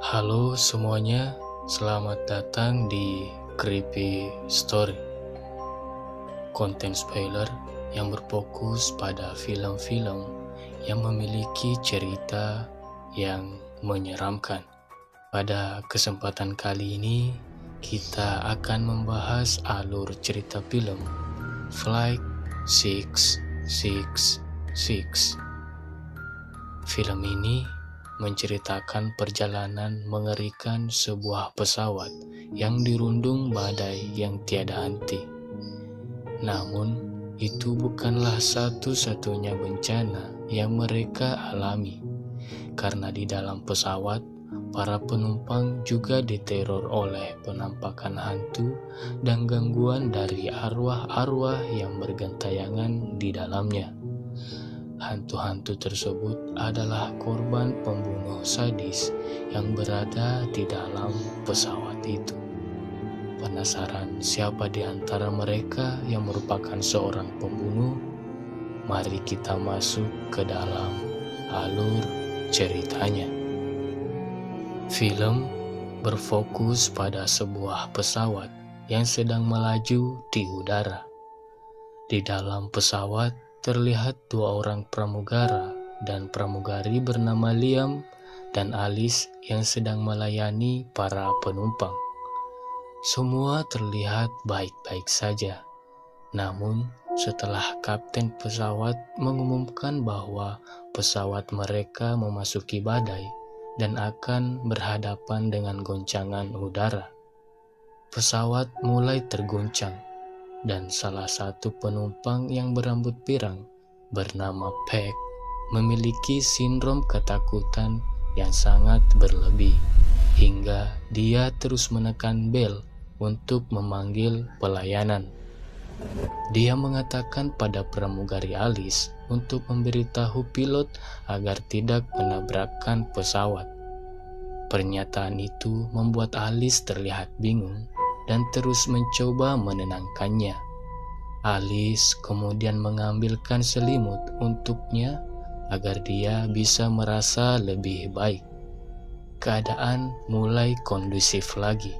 Halo semuanya, selamat datang di Creepy Story. Konten spoiler yang berfokus pada film-film yang memiliki cerita yang menyeramkan. Pada kesempatan kali ini, kita akan membahas alur cerita film Flight 666. Film ini menceritakan perjalanan mengerikan sebuah pesawat yang dirundung badai yang tiada henti. Namun, itu bukanlah satu-satunya bencana yang mereka alami, karena di dalam pesawat, para penumpang juga diteror oleh penampakan hantu dan gangguan dari arwah-arwah yang bergentayangan di dalamnya. Hantu-hantu tersebut adalah korban pembunuh sadis yang berada di dalam pesawat itu. Penasaran siapa di antara mereka yang merupakan seorang pembunuh? Mari kita masuk ke dalam alur ceritanya. Film berfokus pada sebuah pesawat yang sedang melaju di udara. Di dalam pesawat terlihat dua orang pramugara dan pramugari bernama Liam dan Alice yang sedang melayani para penumpang. Semua terlihat baik-baik saja. Namun, setelah kapten pesawat mengumumkan bahwa pesawat mereka memasuki badai dan akan berhadapan dengan goncangan udara, pesawat mulai terguncang. Dan salah satu penumpang yang berambut pirang bernama Peg memiliki sindrom ketakutan yang sangat berlebih hingga dia terus menekan bel untuk memanggil pelayanan. Dia mengatakan pada pramugari Alice untuk memberitahu pilot agar tidak menabrakkan pesawat. Pernyataan itu membuat Alice terlihat bingung dan terus mencoba menenangkannya. Alice kemudian mengambilkan selimut untuknya agar dia bisa merasa lebih baik. Keadaan mulai kondusif lagi.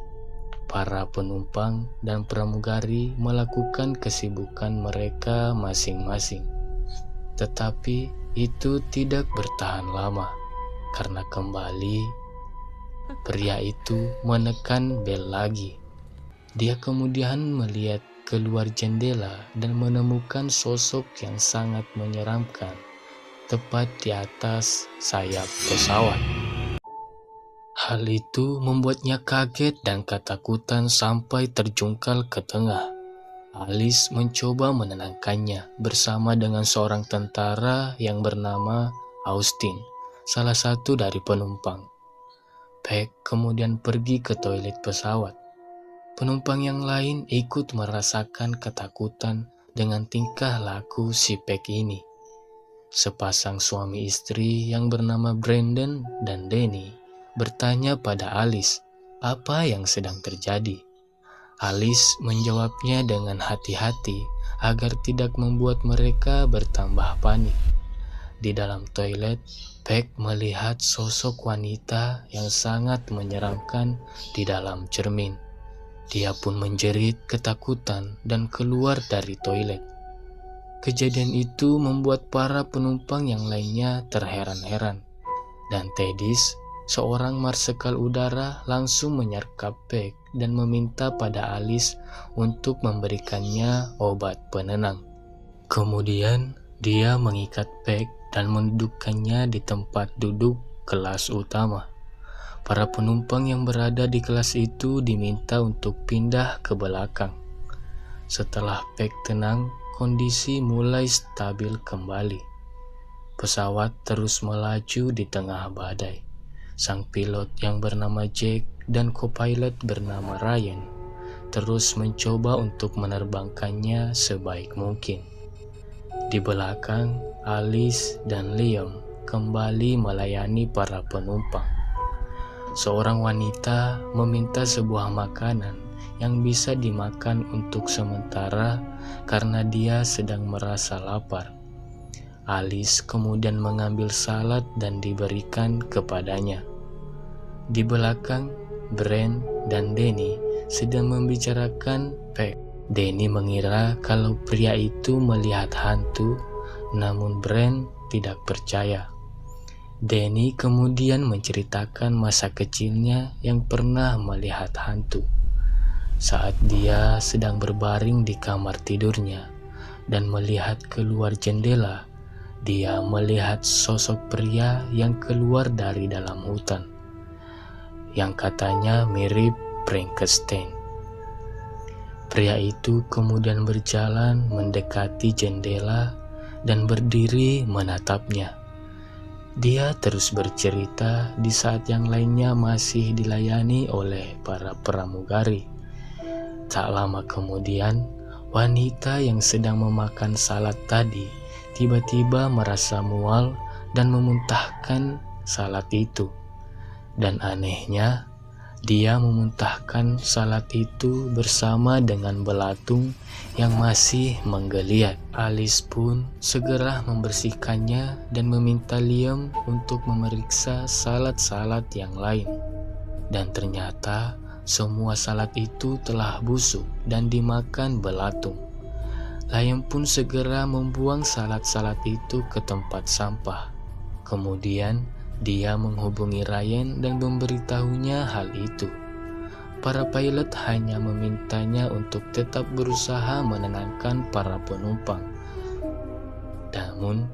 Para penumpang dan pramugari melakukan kesibukan mereka masing-masing. Tetapi itu tidak bertahan lama, karena kembali pria itu menekan bel lagi. Dia kemudian melihat keluar jendela dan menemukan sosok yang sangat menyeramkan tepat di atas sayap pesawat. Hal itu membuatnya kaget dan ketakutan sampai terjungkal ke tengah. Alice mencoba menenangkannya bersama dengan seorang tentara yang bernama Austin, salah satu dari penumpang. Peg kemudian pergi ke toilet pesawat. Penumpang yang lain ikut merasakan ketakutan dengan tingkah laku si Peg ini. Sepasang suami istri yang bernama Brandon dan Danny bertanya pada Alice apa yang sedang terjadi. Alice menjawabnya dengan hati-hati agar tidak membuat mereka bertambah panik. Di dalam toilet, Peg melihat sosok wanita yang sangat menyeramkan di dalam cermin. Dia pun menjerit ketakutan dan keluar dari toilet. Kejadian itu membuat para penumpang yang lainnya terheran-heran. Dan Tedis, seorang marsekal udara, langsung menyergap Peg dan meminta pada Alice untuk memberikannya obat penenang. Kemudian dia mengikat Peg dan mendudukkannya di tempat duduk kelas utama. Para penumpang yang berada di kelas itu diminta untuk pindah ke belakang. Setelah Peg tenang, kondisi mulai stabil kembali. Pesawat terus melaju di tengah badai. Sang pilot yang bernama Jack dan co-pilot bernama Ryan terus mencoba untuk menerbangkannya sebaik mungkin. Di belakang, Alice dan Liam kembali melayani para penumpang. Seorang wanita meminta sebuah makanan yang bisa dimakan untuk sementara karena dia sedang merasa lapar. Alice kemudian mengambil salad dan diberikan kepadanya. Di belakang, Brand dan Danny sedang membicarakan Peg. Danny mengira kalau pria itu melihat hantu, namun Brand tidak percaya. Danny kemudian menceritakan masa kecilnya yang pernah melihat hantu. Saat dia sedang berbaring di kamar tidurnya dan melihat keluar jendela, dia melihat sosok pria yang keluar dari dalam hutan, yang katanya mirip Frankenstein. Pria itu kemudian berjalan mendekati jendela dan berdiri menatapnya. Dia terus bercerita di saat yang lainnya masih dilayani oleh para pramugari. Tak lama kemudian, wanita yang sedang memakan salad tadi tiba-tiba merasa mual dan memuntahkan salad itu. Dan anehnya, dia memuntahkan salad itu bersama dengan belatung yang masih menggeliat. Alice pun segera membersihkannya dan meminta Liam untuk memeriksa salad-salad yang lain. Dan ternyata semua salad itu telah busuk dan dimakan belatung. Liam pun segera membuang salad-salad itu ke tempat sampah. Kemudian dia menghubungi Ryan dan memberitahunya hal itu. Para pilot hanya memintanya untuk tetap berusaha menenangkan para penumpang. Namun,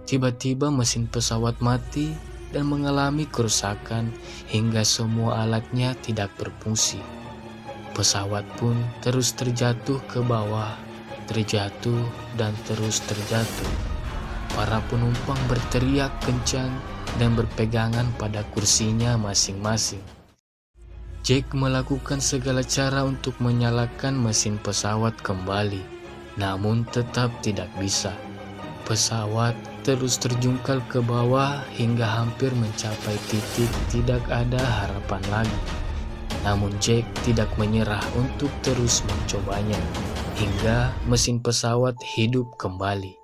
tiba-tiba mesin pesawat mati dan mengalami kerusakan hingga semua alatnya tidak berfungsi. Pesawat pun terus terjatuh ke bawah, terjatuh dan terus terjatuh. Para penumpang berteriak kencang dan berpegangan pada kursinya masing-masing. Jack melakukan segala cara untuk menyalakan mesin pesawat kembali, namun tetap tidak bisa. Pesawat terus terjungkal ke bawah hingga hampir mencapai titik tidak ada harapan lagi. Namun Jack tidak menyerah untuk terus mencobanya, hingga mesin pesawat hidup kembali.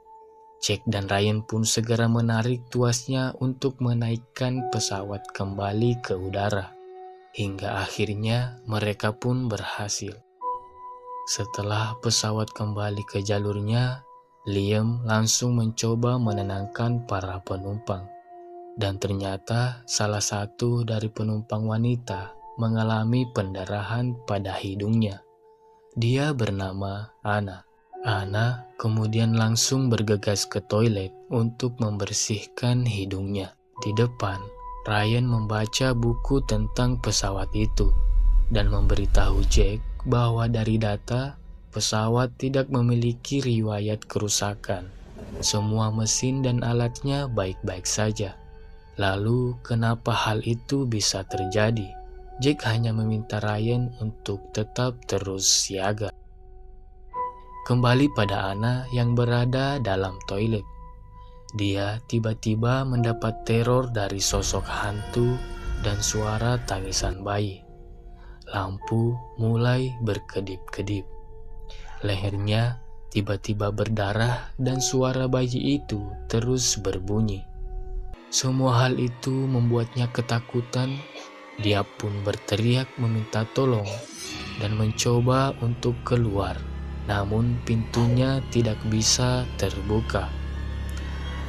Jack dan Ryan pun segera menarik tuasnya untuk menaikkan pesawat kembali ke udara. Hingga akhirnya mereka pun berhasil. Setelah pesawat kembali ke jalurnya, Liam langsung mencoba menenangkan para penumpang. Dan ternyata salah satu dari penumpang wanita mengalami pendarahan pada hidungnya. Dia bernama Anna. Anna kemudian langsung bergegas ke toilet untuk membersihkan hidungnya. Di depan, Ryan membaca buku tentang pesawat itu dan memberitahu Jack bahwa dari data, pesawat tidak memiliki riwayat kerusakan. Semua mesin dan alatnya baik-baik saja. Lalu, kenapa hal itu bisa terjadi? Jack hanya meminta Ryan untuk tetap terus siaga. Kembali pada Anna yang berada dalam toilet. Dia tiba-tiba mendapat teror dari sosok hantu dan suara tangisan bayi. Lampu mulai berkedip-kedip. Lehernya tiba-tiba berdarah dan suara bayi itu terus berbunyi. Semua hal itu membuatnya ketakutan. Dia pun berteriak meminta tolong dan mencoba untuk keluar. Namun pintunya tidak bisa terbuka.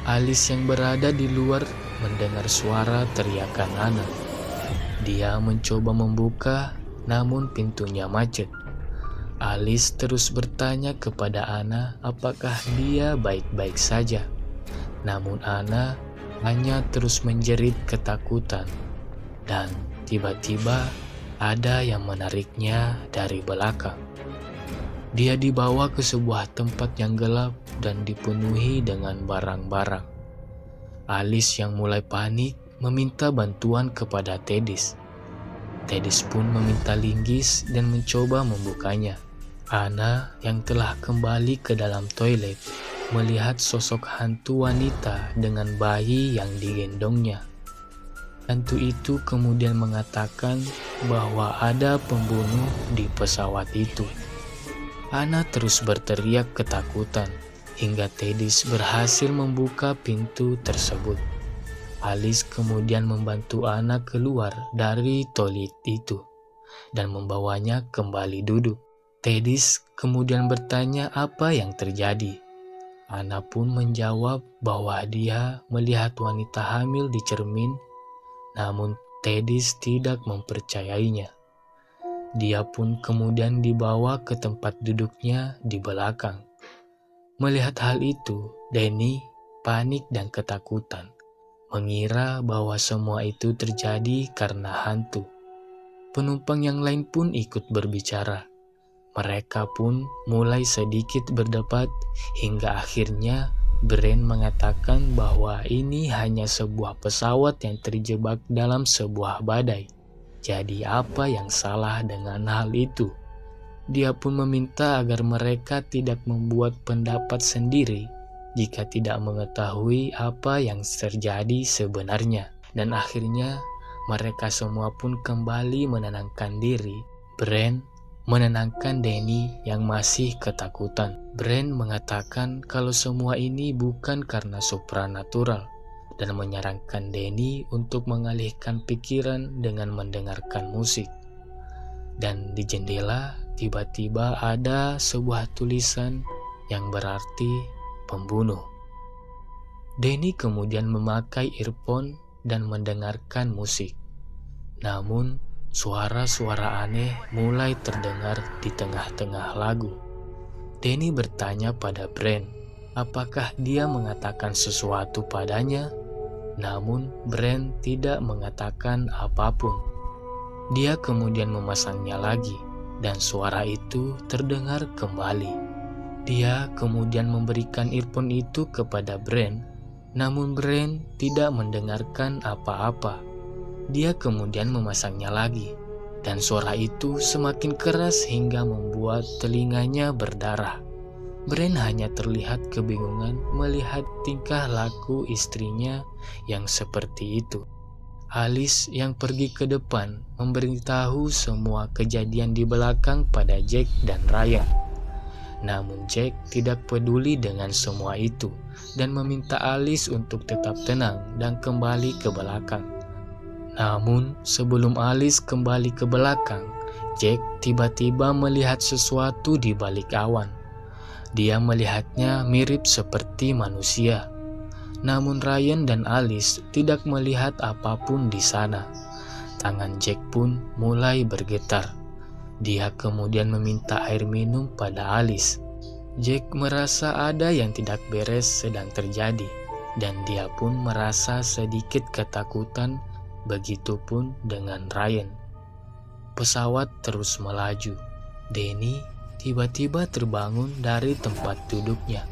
Alice yang berada di luar mendengar suara teriakan Anna. Dia mencoba membuka, namun pintunya macet. Alice terus bertanya kepada Anna apakah dia baik-baik saja. Namun Anna hanya terus menjerit ketakutan. Dan tiba-tiba ada yang menariknya dari belakang. Dia dibawa ke sebuah tempat yang gelap dan dipenuhi dengan barang-barang. Alice yang mulai panik meminta bantuan kepada Tedis. Tedis pun meminta linggis dan mencoba membukanya. Anna yang telah kembali ke dalam toilet melihat sosok hantu wanita dengan bayi yang digendongnya. Hantu itu kemudian mengatakan bahwa ada pembunuh di pesawat itu. Anna terus berteriak ketakutan hingga Tedis berhasil membuka pintu tersebut. Alice kemudian membantu Anna keluar dari toilet itu dan membawanya kembali duduk. Tedis kemudian bertanya apa yang terjadi. Anna pun menjawab bahwa dia melihat wanita hamil di cermin, namun Tedis tidak mempercayainya. Dia pun kemudian dibawa ke tempat duduknya di belakang. Melihat hal itu, Danny panik dan ketakutan, mengira bahwa semua itu terjadi karena hantu. Penumpang yang lain pun ikut berbicara. Mereka pun mulai sedikit berdebat hingga akhirnya Brent mengatakan bahwa ini hanya sebuah pesawat yang terjebak dalam sebuah badai. Jadi apa yang salah dengan hal itu? Dia pun meminta agar mereka tidak membuat pendapat sendiri jika tidak mengetahui apa yang terjadi sebenarnya. Dan akhirnya mereka semua pun kembali menenangkan diri. Brent menenangkan Danny yang masih ketakutan. Brent mengatakan kalau semua ini bukan karena supranatural dan menyarankan Danny untuk mengalihkan pikiran dengan mendengarkan musik. Dan di jendela tiba-tiba ada sebuah tulisan yang berarti pembunuh. Danny kemudian memakai earphone dan mendengarkan musik. Namun suara-suara aneh mulai terdengar di tengah-tengah lagu. Danny bertanya pada Brent, apakah dia mengatakan sesuatu padanya? Namun Brent tidak mengatakan apapun. Dia kemudian memasangnya lagi, dan suara itu terdengar kembali. Dia kemudian memberikan earphone itu kepada Brent, namun Brent tidak mendengarkan apa-apa. Dia kemudian memasangnya lagi, dan suara itu semakin keras hingga membuat telinganya berdarah. Brent hanya terlihat kebingungan melihat tingkah laku istrinya yang seperti itu. Alice yang pergi ke depan memberitahu semua kejadian di belakang pada Jack dan Ryan. Namun Jack tidak peduli dengan semua itu dan meminta Alice untuk tetap tenang dan kembali ke belakang. Namun sebelum Alice kembali ke belakang, Jack tiba-tiba melihat sesuatu di balik awan. Dia melihatnya mirip seperti manusia. Namun Ryan dan Alice tidak melihat apapun di sana. Tangan Jack pun mulai bergetar. Dia kemudian meminta air minum pada Alice. Jack merasa ada yang tidak beres sedang terjadi, dan dia pun merasa sedikit ketakutan. Begitupun dengan Ryan. Pesawat terus melaju. Danny tiba-tiba terbangun dari tempat duduknya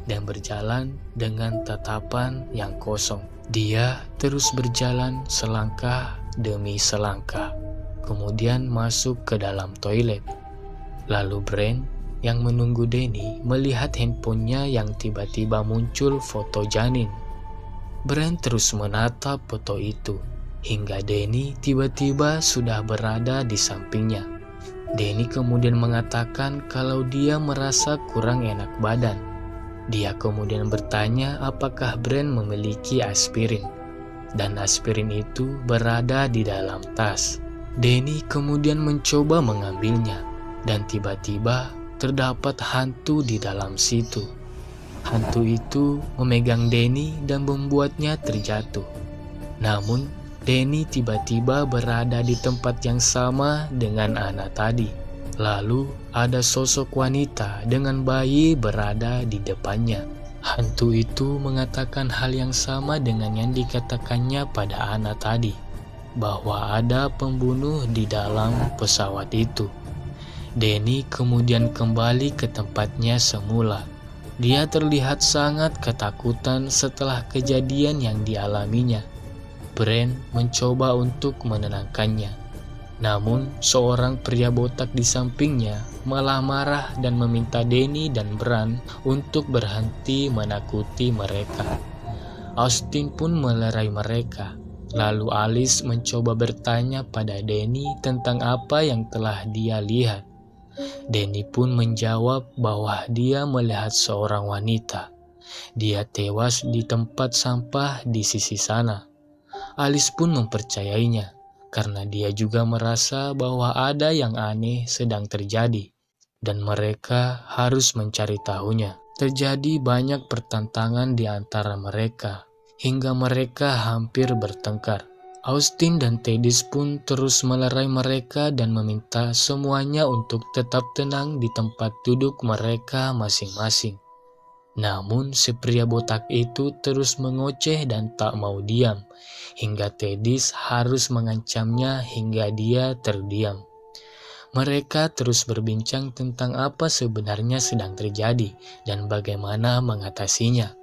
dan berjalan dengan tatapan yang kosong. Dia terus berjalan selangkah demi selangkah, kemudian masuk ke dalam toilet. Lalu Brent yang menunggu Danny melihat handphonenya yang tiba-tiba muncul foto janin. Brent terus menatap foto itu hingga Danny tiba-tiba sudah berada di sampingnya. Danny kemudian mengatakan kalau dia merasa kurang enak badan. Dia kemudian bertanya apakah Brent memiliki aspirin, dan aspirin itu berada di dalam tas. Danny kemudian mencoba mengambilnya, dan tiba-tiba terdapat hantu di dalam situ. Hantu itu memegang Danny dan membuatnya terjatuh. Namun Danny tiba-tiba berada di tempat yang sama dengan Anna tadi. Lalu ada sosok wanita dengan bayi berada di depannya. Hantu itu mengatakan hal yang sama dengan yang dikatakannya pada Anna tadi, bahwa ada pembunuh di dalam pesawat itu. Danny kemudian kembali ke tempatnya semula. Dia terlihat sangat ketakutan setelah kejadian yang dialaminya. Brent mencoba untuk menenangkannya. Namun seorang pria botak di sampingnya malah marah dan meminta Danny dan Brent untuk berhenti menakuti mereka. Austin pun melerai mereka. Lalu Alice mencoba bertanya pada Danny tentang apa yang telah dia lihat. Danny pun menjawab bahwa dia melihat seorang wanita. Dia tewas di tempat sampah di sisi sana. Alice pun mempercayainya, karena dia juga merasa bahwa ada yang aneh sedang terjadi, dan mereka harus mencari tahunya. Terjadi banyak pertentangan di antara mereka, hingga mereka hampir bertengkar. Austin dan Teddy pun terus melerai mereka dan meminta semuanya untuk tetap tenang di tempat duduk mereka masing-masing. Namun si pria botak itu terus mengoceh dan tak mau diam, hingga Teddy harus mengancamnya hingga dia terdiam. Mereka terus berbincang tentang apa sebenarnya sedang terjadi dan bagaimana mengatasinya.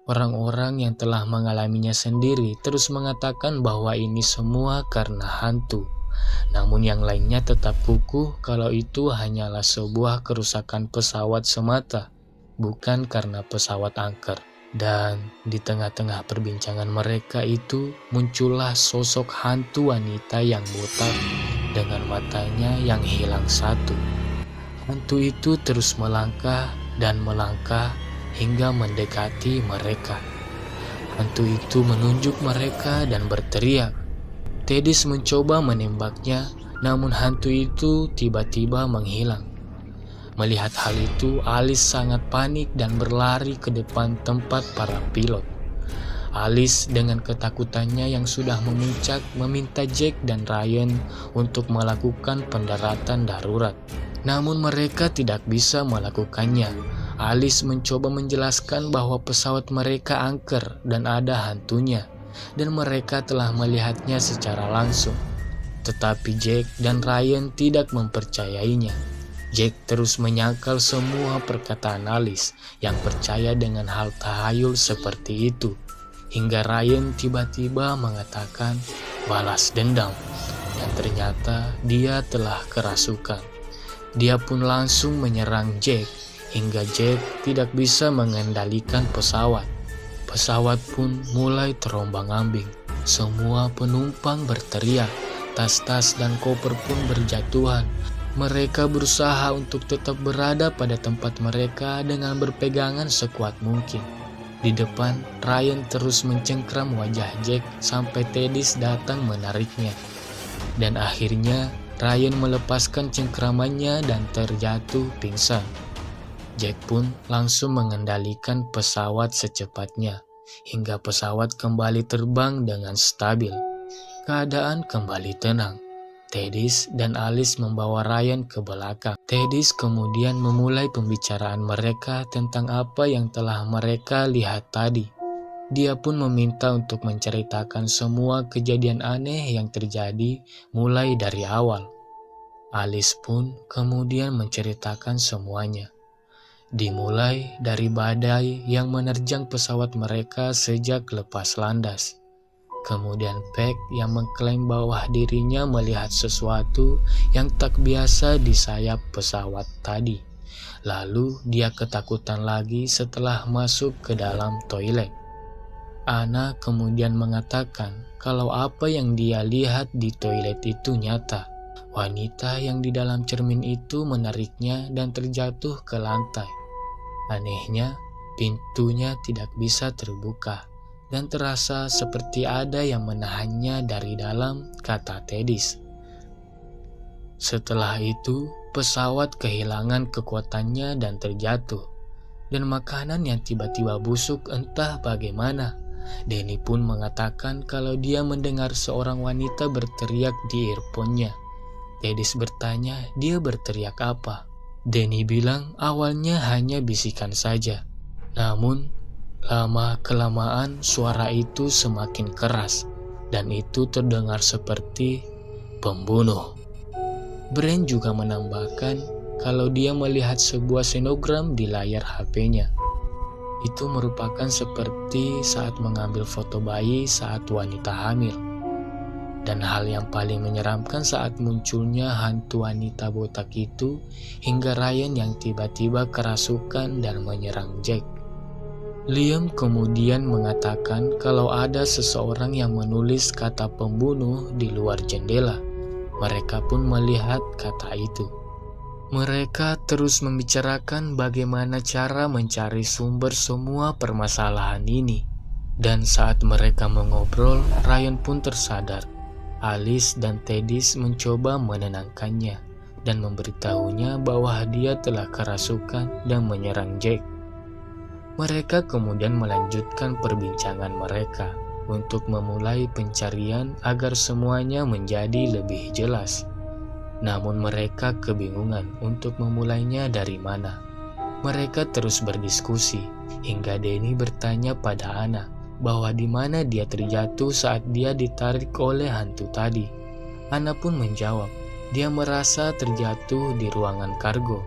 Orang-orang yang telah mengalaminya sendiri terus mengatakan bahwa ini semua karena hantu. Namun yang lainnya tetap kukuh kalau itu hanyalah sebuah kerusakan pesawat semata, bukan karena pesawat angker. Dan di tengah-tengah perbincangan mereka itu muncullah sosok hantu wanita yang botak dengan matanya yang hilang satu. Hantu itu terus melangkah dan melangkah hingga mendekati mereka. Hantu itu menunjuk mereka dan berteriak. Teddy mencoba menembaknya, namun hantu itu tiba-tiba menghilang. Melihat hal itu, Alice sangat panik dan berlari ke depan tempat para pilot. Alice dengan ketakutannya yang sudah memuncak meminta Jack dan Ryan untuk melakukan pendaratan darurat. Namun mereka tidak bisa melakukannya. Alice mencoba menjelaskan bahwa pesawat mereka angker dan ada hantunya, dan mereka telah melihatnya secara langsung. Tetapi Jack dan Ryan tidak mempercayainya. Jack terus menyangkal semua perkataan Alice yang percaya dengan hal tahayul seperti itu, hingga Ryan tiba-tiba mengatakan balas dendam, dan ternyata dia telah kerasukan. Dia pun langsung menyerang Jack, hingga Jack tidak bisa mengendalikan pesawat. Pesawat pun mulai terombang-ambing. Semua penumpang berteriak, tas-tas dan koper pun berjatuhan. Mereka berusaha untuk tetap berada pada tempat mereka dengan berpegangan sekuat mungkin. Di depan, Ryan terus mencengkram wajah Jack sampai Teddy datang menariknya. Dan akhirnya, Ryan melepaskan cengkramannya dan terjatuh pingsan. Jack pun langsung mengendalikan pesawat secepatnya, hingga pesawat kembali terbang dengan stabil. Keadaan kembali tenang. Teddy dan Alice membawa Ryan ke belakang. Teddy kemudian memulai pembicaraan mereka tentang apa yang telah mereka lihat tadi. Dia pun meminta untuk menceritakan semua kejadian aneh yang terjadi mulai dari awal. Alice pun kemudian menceritakan semuanya. Dimulai dari badai yang menerjang pesawat mereka sejak lepas landas. Kemudian Peck yang mengklaim bahwa dirinya melihat sesuatu yang tak biasa di sayap pesawat tadi. Lalu dia ketakutan lagi setelah masuk ke dalam toilet. Anna kemudian mengatakan kalau apa yang dia lihat di toilet itu nyata. Wanita yang di dalam cermin itu menariknya dan terjatuh ke lantai. Anehnya, pintunya tidak bisa terbuka. Dan terasa seperti ada yang menahannya dari dalam, kata Teddy. Setelah itu, pesawat kehilangan kekuatannya dan terjatuh. Dan makanan yang tiba-tiba busuk entah bagaimana. Danny pun mengatakan kalau dia mendengar seorang wanita berteriak di earphone-nya. Teddy bertanya dia berteriak apa. Danny bilang awalnya hanya bisikan saja. Namun, lama-kelamaan suara itu semakin keras dan itu terdengar seperti pembunuh. Brent juga menambahkan kalau dia melihat sebuah senogram di layar HP-nya. Itu merupakan seperti saat mengambil foto bayi saat wanita hamil. Dan hal yang paling menyeramkan saat munculnya hantu wanita botak itu hingga Ryan yang tiba-tiba kerasukan dan menyerang Jack. Liam kemudian mengatakan kalau ada seseorang yang menulis kata pembunuh di luar jendela. Mereka pun melihat kata itu. Mereka terus membicarakan bagaimana cara mencari sumber semua permasalahan ini. Dan saat mereka mengobrol, Ryan pun tersadar. Alice dan Tedis mencoba menenangkannya dan memberitahunya bahwa dia telah kerasukan dan menyerang Jack. Mereka kemudian melanjutkan perbincangan mereka untuk memulai pencarian agar semuanya menjadi lebih jelas. Namun mereka kebingungan untuk memulainya dari mana. Mereka terus berdiskusi hingga Danny bertanya pada Anna bahwa di mana dia terjatuh saat dia ditarik oleh hantu tadi. Anna pun menjawab, dia merasa terjatuh di ruangan kargo.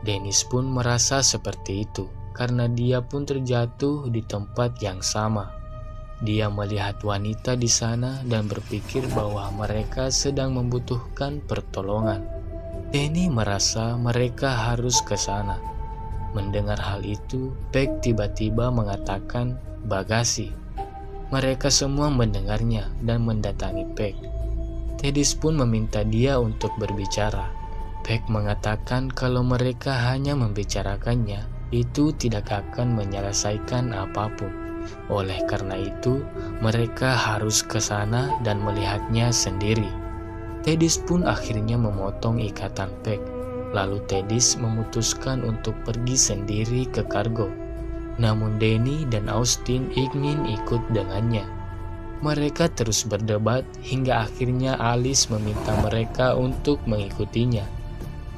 Dennis pun merasa seperti itu karena dia pun terjatuh di tempat yang sama. Dia melihat wanita di sana dan berpikir bahwa mereka sedang membutuhkan pertolongan. Danny merasa mereka harus ke sana. Mendengar hal itu, Peg tiba-tiba mengatakan bagasi. Mereka semua mendengarnya dan mendatangi Peg. Tedis pun meminta dia untuk berbicara. Peg mengatakan kalau mereka hanya membicarakannya, itu tidak akan menyelesaikan apapun. Oleh karena itu, mereka harus ke sana dan melihatnya sendiri. Tedis pun akhirnya memotong ikatan Peg. Lalu Tedis memutuskan untuk pergi sendiri ke kargo. Namun Danny dan Austin ingin ikut dengannya. Mereka terus berdebat hingga akhirnya Alice meminta mereka untuk mengikutinya.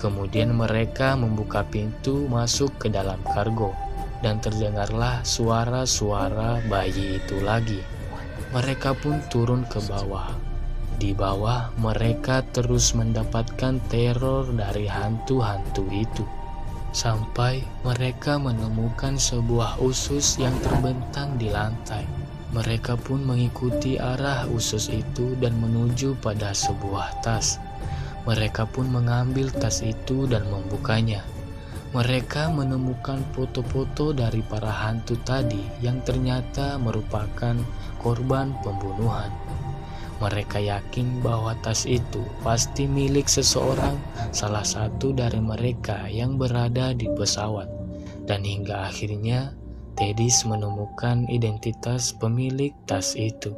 Kemudian mereka membuka pintu masuk ke dalam kargo dan terdengarlah suara-suara bayi itu lagi. Mereka pun turun ke bawah. Di bawah mereka terus mendapatkan teror dari hantu-hantu itu. Sampai mereka menemukan sebuah usus yang terbentang di lantai. Mereka pun mengikuti arah usus itu dan menuju pada sebuah tas. Mereka pun mengambil tas itu dan membukanya. Mereka menemukan foto-foto dari para hantu tadi yang ternyata merupakan korban pembunuhan. Mereka yakin bahwa tas itu pasti milik seseorang, salah satu dari mereka yang berada di pesawat. Dan hingga akhirnya Tedis menemukan identitas pemilik tas itu.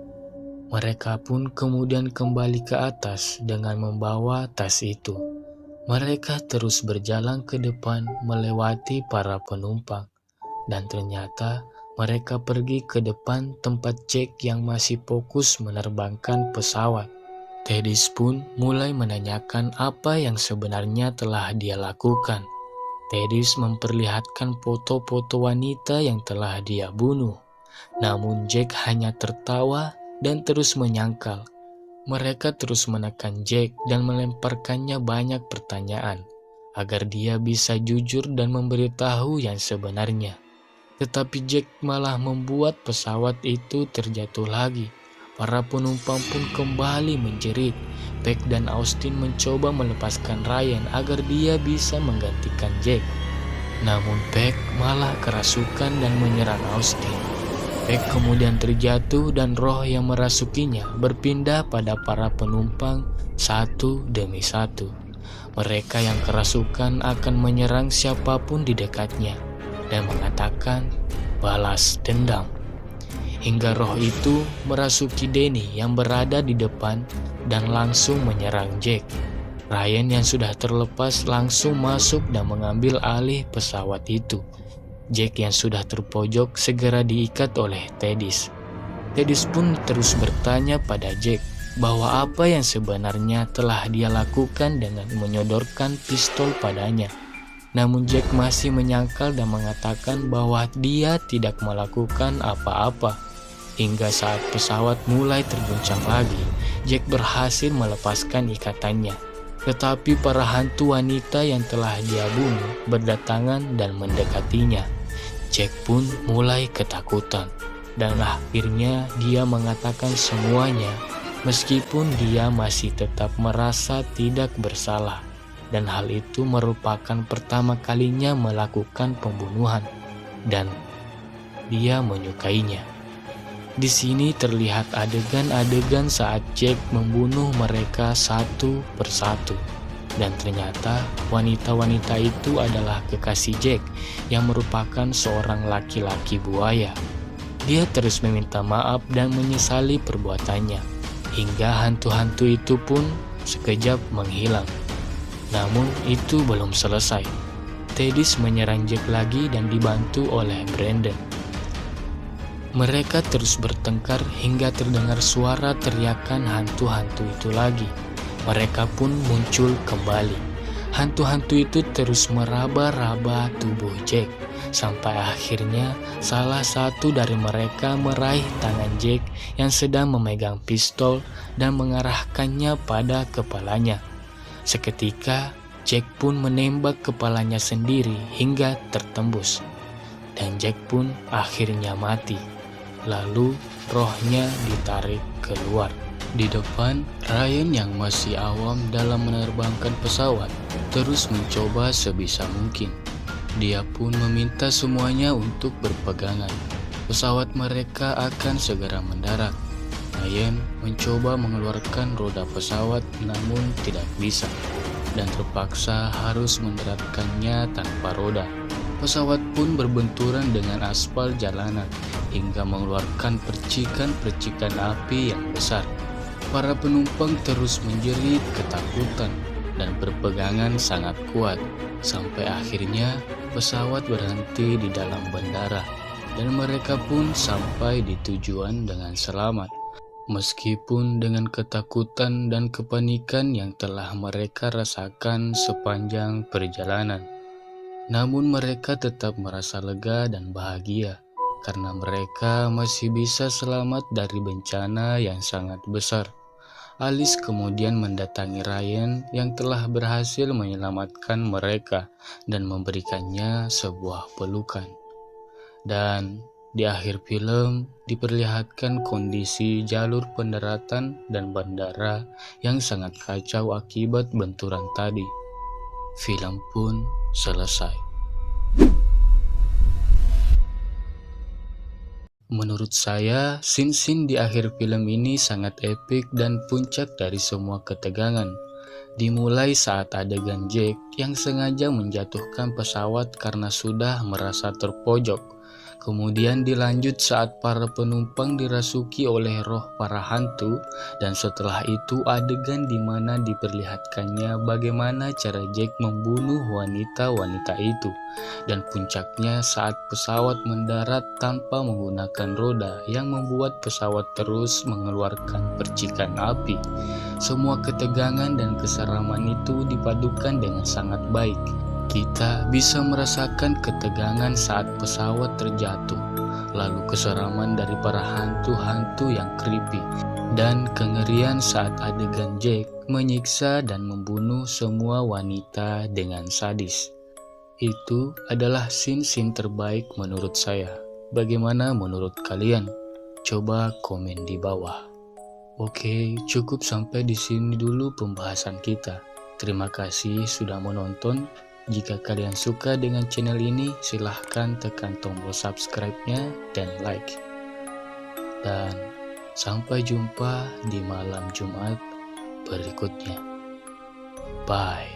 Mereka pun kemudian kembali ke atas dengan membawa tas itu. Mereka terus berjalan ke depan melewati para penumpang. Dan ternyata mereka pergi ke depan tempat Jack yang masih fokus menerbangkan pesawat. Tedis pun mulai menanyakan apa yang sebenarnya telah dia lakukan. Tedis memperlihatkan foto-foto wanita yang telah dia bunuh. Namun Jack hanya tertawa dan terus menyangkal. Mereka terus menekan Jack dan melemparkannya banyak pertanyaan agar dia bisa jujur dan memberitahu yang sebenarnya. Tetapi Jack malah membuat pesawat itu terjatuh lagi. Para penumpang pun kembali menjerit. Peg dan Austin mencoba melepaskan Ryan agar dia bisa menggantikan Jack. Namun Peg malah kerasukan dan menyerang Austin. Peg kemudian terjatuh dan roh yang merasukinya berpindah pada para penumpang satu demi satu. Mereka yang kerasukan akan menyerang siapapun di dekatnya dan mengatakan balas dendam. Hingga roh itu merasuki Danny yang berada di depan dan langsung menyerang Jack. Ryan yang sudah terlepas langsung masuk dan mengambil alih pesawat itu. Jack yang sudah terpojok segera diikat oleh Tedis. Tedis pun terus bertanya pada Jack bahwa apa yang sebenarnya telah dia lakukan dengan menyodorkan pistol padanya. Namun Jack masih menyangkal dan mengatakan bahwa dia tidak melakukan apa-apa. Hingga saat pesawat mulai terguncang lagi, Jack berhasil melepaskan ikatannya. Tetapi para hantu wanita yang telah dia bunuh berdatangan dan mendekatinya. Jack pun mulai ketakutan. Dan akhirnya dia mengatakan semuanya, meskipun dia masih tetap merasa tidak bersalah. Dan hal itu merupakan pertama kalinya melakukan pembunuhan dan dia menyukainya. Di sini terlihat adegan-adegan saat Jack membunuh mereka satu persatu. Dan ternyata wanita-wanita itu adalah kekasih Jack yang merupakan seorang laki-laki buaya. Dia terus meminta maaf dan menyesali perbuatannya, hingga hantu-hantu itu pun sekejap menghilang. Namun itu belum selesai. Theodis menyerang Jack lagi dan dibantu oleh Brandon. Mereka terus bertengkar hingga terdengar suara teriakan hantu-hantu itu lagi. Mereka pun muncul kembali. Hantu-hantu itu terus meraba-raba tubuh Jack, sampai akhirnya salah satu dari mereka meraih tangan Jack yang sedang memegang pistol dan mengarahkannya pada kepalanya. Seketika Jack pun menembak kepalanya sendiri hingga tertembus, dan Jack pun akhirnya mati. Lalu rohnya ditarik keluar. Di depan, Ryan yang masih awam dalam menerbangkan pesawat terus mencoba sebisa mungkin. Dia pun meminta semuanya untuk berpegangan. Pesawat mereka akan segera mendarat. Ryan mencoba mengeluarkan roda pesawat namun tidak bisa, dan terpaksa harus mendaratkannya tanpa roda. Pesawat pun berbenturan dengan aspal jalanan hingga mengeluarkan percikan-percikan api yang besar. Para penumpang terus menjerit ketakutan dan berpegangan sangat kuat, sampai akhirnya pesawat berhenti di dalam bandara dan mereka pun sampai di tujuan dengan selamat. Meskipun dengan ketakutan dan kepanikan yang telah mereka rasakan sepanjang perjalanan, namun mereka tetap merasa lega dan bahagia karena mereka masih bisa selamat dari bencana yang sangat besar. Alice kemudian mendatangi Ryan yang telah berhasil menyelamatkan mereka dan memberikannya sebuah pelukan. Dan di akhir film diperlihatkan kondisi jalur pendaratan dan bandara yang sangat kacau akibat benturan tadi. Film pun selesai. Menurut saya, scene-scene di akhir film ini sangat epik dan puncak dari semua ketegangan. Dimulai saat adegan Jack yang sengaja menjatuhkan pesawat karena sudah merasa terpojok. Kemudian dilanjut saat para penumpang dirasuki oleh roh para hantu, dan setelah itu adegan di mana diperlihatkannya bagaimana cara Jack membunuh wanita-wanita itu, dan puncaknya saat pesawat mendarat tanpa menggunakan roda yang membuat pesawat terus mengeluarkan percikan api. Semua ketegangan dan keseraman itu dipadukan dengan sangat baik. Kita bisa merasakan ketegangan saat pesawat terjatuh, lalu keseraman dari para hantu-hantu yang creepy, dan kengerian saat adegan Jack menyiksa dan membunuh semua wanita dengan sadis. Itu adalah scene-scene terbaik menurut saya. Bagaimana menurut kalian? Coba komen di bawah. Oke, cukup sampai di sini dulu pembahasan kita. Terima kasih sudah menonton. Jika kalian suka dengan channel ini, silahkan tekan tombol subscribe-nya dan like. Dan sampai jumpa di malam Jumat berikutnya. Bye.